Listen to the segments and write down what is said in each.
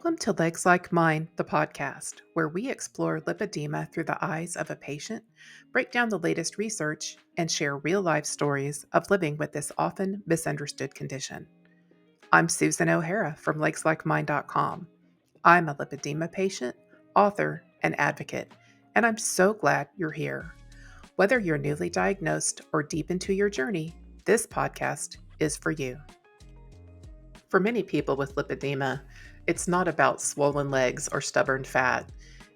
Welcome to Legs Like Mine, the podcast, where we explore lipedema through the eyes of a patient, break down the latest research, and share real life stories of living with this often misunderstood condition. I'm Susan O'Hara from legslikemine.com. I'm a lipedema patient, author, and advocate, and I'm so glad you're here. Whether you're newly diagnosed or deep into your journey, this podcast is for you. For many people with lipedema, it's not about swollen legs or stubborn fat.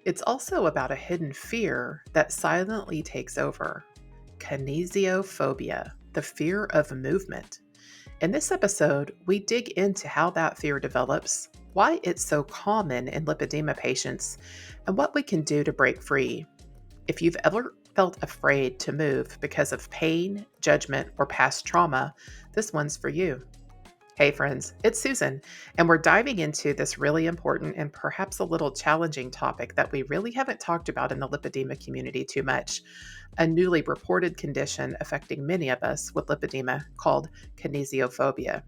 It's also about a hidden fear that silently takes over. Kinesiophobia, the fear of movement. In this episode, we dig into how that fear develops, why it's so common in lipedema patients, and what we can do to break free. If you've ever felt afraid to move because of pain, judgment, or past trauma, this one's for you. Hey friends, it's Susan, and we're diving into this really important and perhaps a little challenging topic that we really haven't talked about in the lipedema community too much, a newly reported condition affecting many of us with lipedema called kinesiophobia.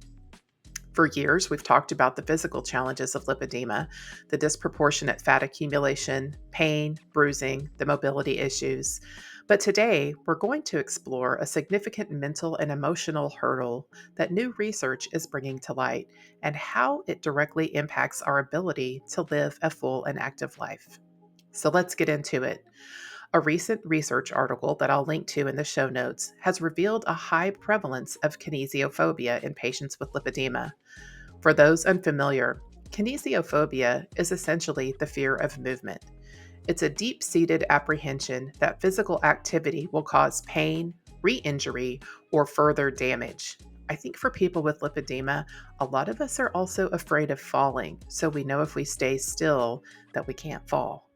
For years, we've talked about the physical challenges of lipedema, the disproportionate fat accumulation, pain, bruising, the mobility issues. But today, we're going to explore a significant mental and emotional hurdle that new research is bringing to light and how it directly impacts our ability to live a full and active life. So let's get into it. A recent research article that I'll link to in the show notes has revealed a high prevalence of kinesiophobia in patients with lipedema. For those unfamiliar, kinesiophobia is essentially the fear of movement. It's a deep-seated apprehension that physical activity will cause pain, re-injury, or further damage. I think for people with lipedema, a lot of us are also afraid of falling, so we know if we stay still that we can't fall.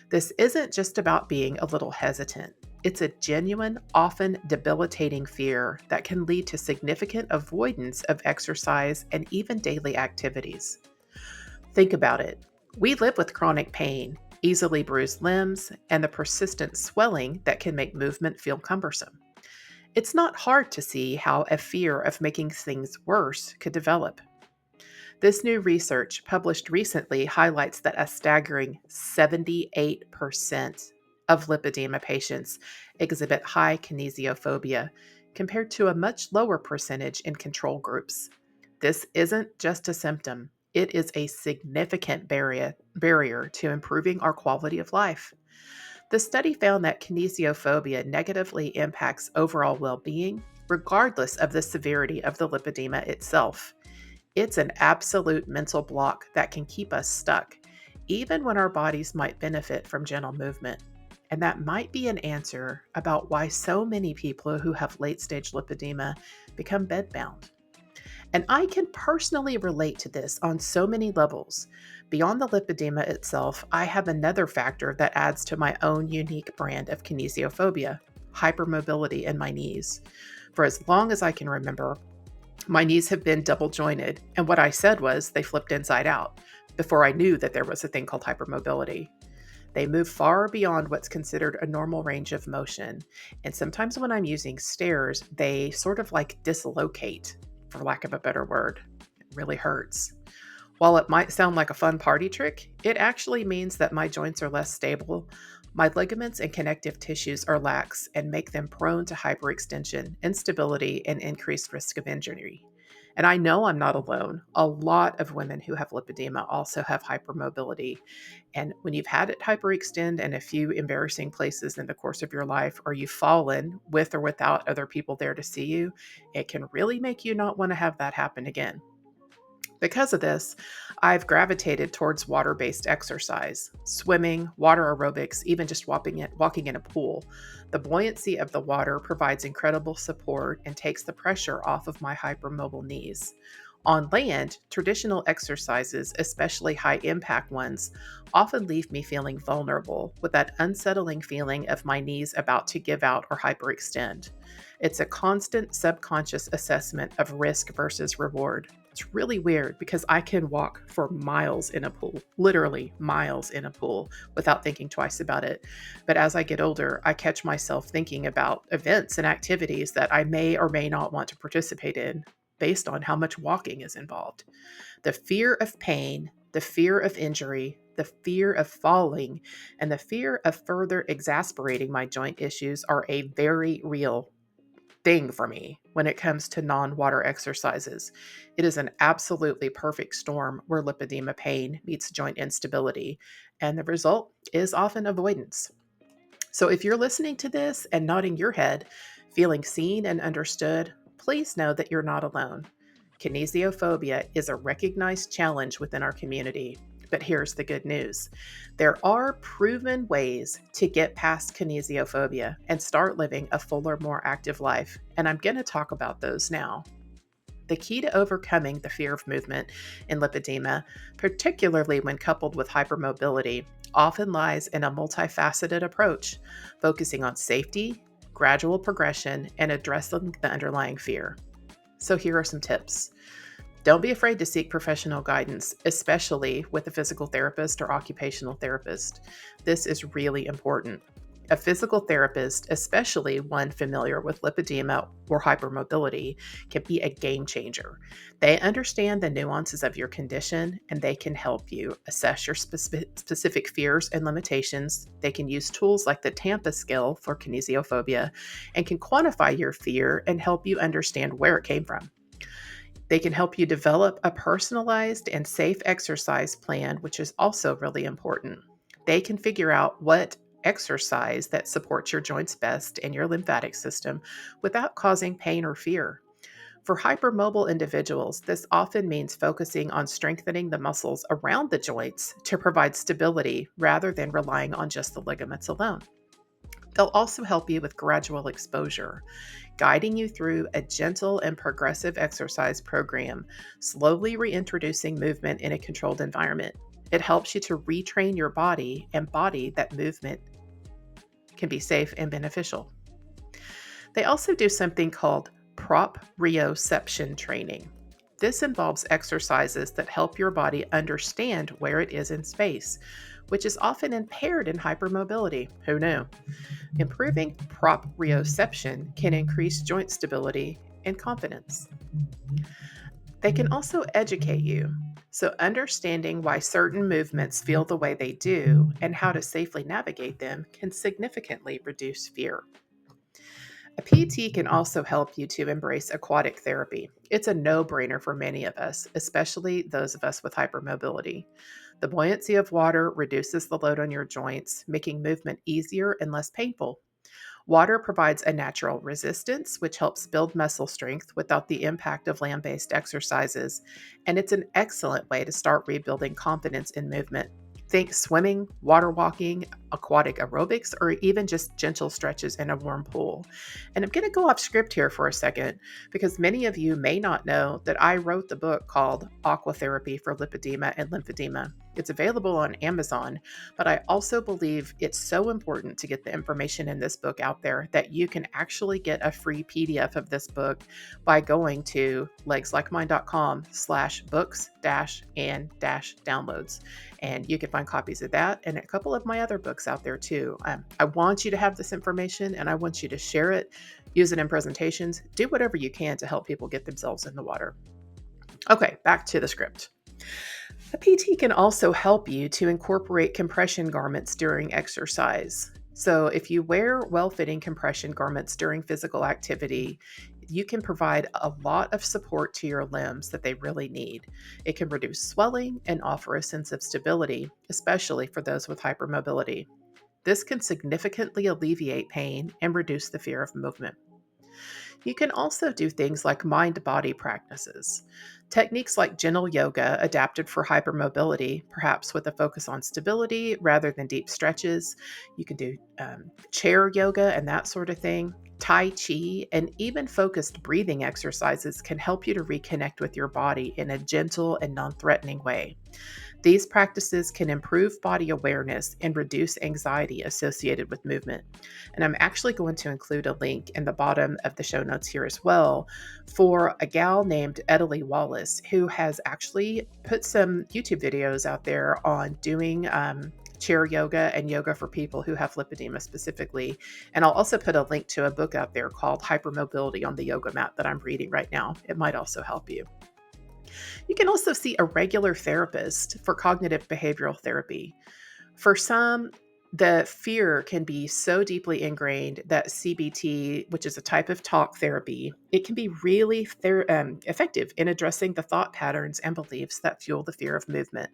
This isn't just about being a little hesitant. It's a genuine, often debilitating fear that can lead to significant avoidance of exercise and even daily activities. Think about it. We live with chronic pain, easily bruised limbs, and the persistent swelling that can make movement feel cumbersome. It's not hard to see how a fear of making things worse could develop. This new research, published recently, highlights that a staggering 78% of lipedema patients exhibit high kinesiophobia, compared to a much lower percentage in control groups. This isn't just a symptom, it is a significant barrier to improving our quality of life. The study found that kinesiophobia negatively impacts overall well being, regardless of the severity of the lipedema itself. It's an absolute mental block that can keep us stuck, even when our bodies might benefit from gentle movement. And that might be an answer about why so many people who have late-stage lipedema become bedbound. And I can personally relate to this on so many levels. Beyond the lipedema itself, I have another factor that adds to my own unique brand of kinesiophobia: hypermobility in my knees. For as long as I can remember, my knees have been double jointed, and what I said was they flipped inside out before I knew that there was a thing called hypermobility. They move far beyond what's considered a normal range of motion, and sometimes when I'm using stairs, they sort of like dislocate, for lack of a better word. It really hurts. While it might sound like a fun party trick, it actually means that my joints are less stable. My ligaments and connective tissues are lax and make them prone to hyperextension, instability, and increased risk of injury. And I know I'm not alone. A lot of women who have lipedema also have hypermobility. And when you've had it hyperextend in a few embarrassing places in the course of your life, or you've fallen with or without other people there to see you, it can really make you not want to have that happen again. Because of this, I've gravitated towards water-based exercise, swimming, water aerobics, even just walking in a pool. The buoyancy of the water provides incredible support and takes the pressure off of my hypermobile knees. On land, traditional exercises, especially high-impact ones, often leave me feeling vulnerable with that unsettling feeling of my knees about to give out or hyperextend. It's a constant subconscious assessment of risk versus reward. It's really weird because I can walk for miles in a pool, literally miles in a pool, without thinking twice about it. But as I get older, I catch myself thinking about events and activities that I may or may not want to participate in based on how much walking is involved. The fear of pain, The fear of injury, the fear of falling, and the fear of further exacerbating my joint issues are a very real thing for me when it comes to non-water exercises. It is an absolutely perfect storm where lipedema pain meets joint instability, and the result is often avoidance. So if you're listening to this and nodding your head, feeling seen and understood, please know that you're not alone. Kinesiophobia is a recognized challenge within our community. But here's the good news. There are proven ways to get past kinesiophobia and start living a fuller, more active life. And I'm going to talk about those now. The key to overcoming the fear of movement in lipedema, particularly when coupled with hypermobility, often lies in a multifaceted approach, focusing on safety, gradual progression, and addressing the underlying fear. So here are some tips. Don't be afraid to seek professional guidance, especially with a physical therapist or occupational therapist. This is really important. A physical therapist, especially one familiar with lipedema or hypermobility, can be a game changer. They understand the nuances of your condition and they can help you assess your specific fears and limitations. They can use tools like the Tampa scale for kinesiophobia and can quantify your fear and help you understand where it came from. They can help you develop a personalized and safe exercise plan, which is also really important. They can figure out what exercise that supports your joints best and your lymphatic system without causing pain or fear. For hypermobile individuals, this often means focusing on strengthening the muscles around the joints to provide stability rather than relying on just the ligaments alone. They'll also help you with gradual exposure, guiding you through a gentle and progressive exercise program, slowly reintroducing movement in a controlled environment. It helps you to retrain your body and embody that movement can be safe and beneficial. They also do something called proprioception training. This involves exercises that help your body understand where it is in space, which is often impaired in hypermobility. Who knew? Improving proprioception can increase joint stability and confidence. They can also educate you. So, understanding why certain movements feel the way they do and how to safely navigate them can significantly reduce fear. A PT can also help you to embrace aquatic therapy. It's a no-brainer for many of us, especially those of us with hypermobility. The buoyancy of water reduces the load on your joints, making movement easier and less painful. Water provides a natural resistance, which helps build muscle strength without the impact of land-based exercises, and it's an excellent way to start rebuilding confidence in movement. Think swimming, water walking, aquatic aerobics, or even just gentle stretches in a warm pool. And I'm going to go off script here for a second because many of you may not know that I wrote the book called Aquatherapy for Lipedema and Lymphedema. It's available on Amazon, but I also believe it's so important to get the information in this book out there that you can actually get a free PDF of this book by going to legslikemine.com/books-and-downloads. And you can find copies of that and a couple of my other books out there too. I want you to have this information and I want you to share it, use it in presentations, do whatever you can to help people get themselves in the water. Okay, back to the script. A PT can also help you to incorporate compression garments during exercise. So if you wear well-fitting compression garments during physical activity, you can provide a lot of support to your limbs that they really need. It can reduce swelling and offer a sense of stability, especially for those with hypermobility. This can significantly alleviate pain and reduce the fear of movement. You can also do things like mind-body practices. Techniques like gentle yoga adapted for hypermobility, perhaps with a focus on stability rather than deep stretches. You can do chair yoga and that sort of thing. Tai Chi and even focused breathing exercises can help you to reconnect with your body in a gentle and non-threatening way. These practices can improve body awareness and reduce anxiety associated with movement. And I'm actually going to include a link in the bottom of the show notes here as well for a gal named Edalee Wallace, who has actually put some YouTube videos out there on doing chair yoga and yoga for people who have lipedema specifically. And I'll also put a link to a book out there called Hypermobility on the Yoga Mat that I'm reading right now. It might also help you. You can also see a regular therapist for cognitive behavioral therapy. For some, the fear can be so deeply ingrained that CBT, which is a type of talk therapy, it can be really effective in addressing the thought patterns and beliefs that fuel the fear of movement.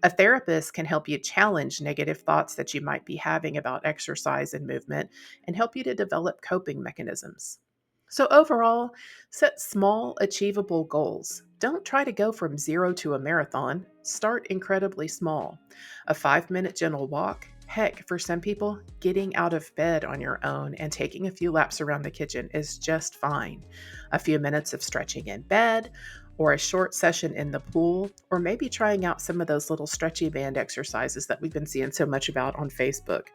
A therapist can help you challenge negative thoughts that you might be having about exercise and movement and help you to develop coping mechanisms. So, overall, set small, achievable goals. Don't try to go from zero to a marathon. Start incredibly small. A 5-minute gentle walk. Heck, for some people, getting out of bed on your own and taking a few laps around the kitchen is just fine. A few minutes of stretching in bed, or a short session in the pool, or maybe trying out some of those little stretchy band exercises that we've been seeing so much about on Facebook.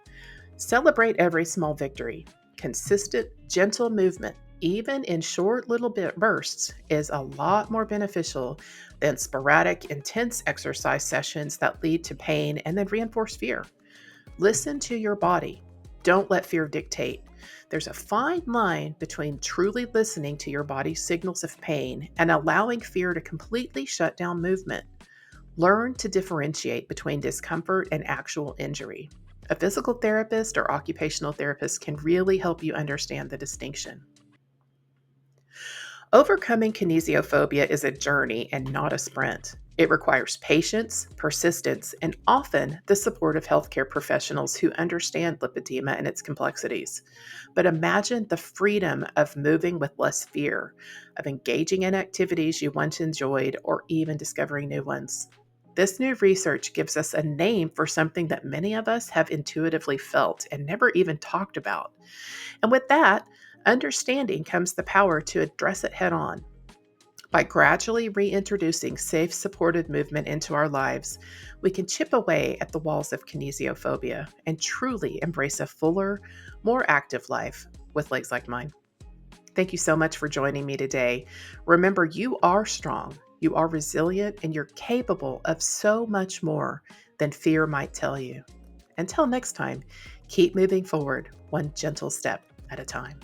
Celebrate every small victory. Consistent, gentle movement, even in short little bursts, is a lot more beneficial than sporadic, intense exercise sessions that lead to pain and then reinforce fear. Listen to your body. Don't let fear dictate. There's a fine line between truly listening to your body's signals of pain and allowing fear to completely shut down movement. Learn to differentiate between discomfort and actual injury. A physical therapist or occupational therapist can really help you understand the distinction. Overcoming kinesiophobia is a journey and not a sprint. It requires patience, persistence, and often the support of healthcare professionals who understand lipedema and its complexities. But imagine the freedom of moving with less fear, of engaging in activities you once enjoyed, or even discovering new ones. This new research gives us a name for something that many of us have intuitively felt and never even talked about. And with that understanding comes the power to address it head on. By gradually reintroducing safe, supported movement into our lives, we can chip away at the walls of kinesiophobia and truly embrace a fuller, more active life with legs like mine. Thank you so much for joining me today. Remember, you are strong, you are resilient, and you're capable of so much more than fear might tell you. Until next time, keep moving forward, one gentle step at a time.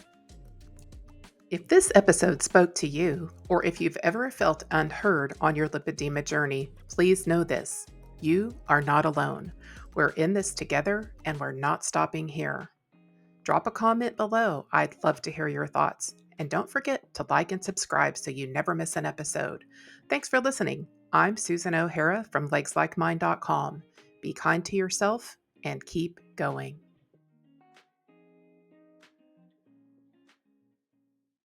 If this episode spoke to you, or if you've ever felt unheard on your lipedema journey, please know this: you are not alone. We're in this together, and we're not stopping here. Drop a comment below. I'd love to hear your thoughts. And don't forget to like and subscribe so you never miss an episode. Thanks for listening. I'm Susan O'Hara from legslikemine.com. Be kind to yourself and keep going.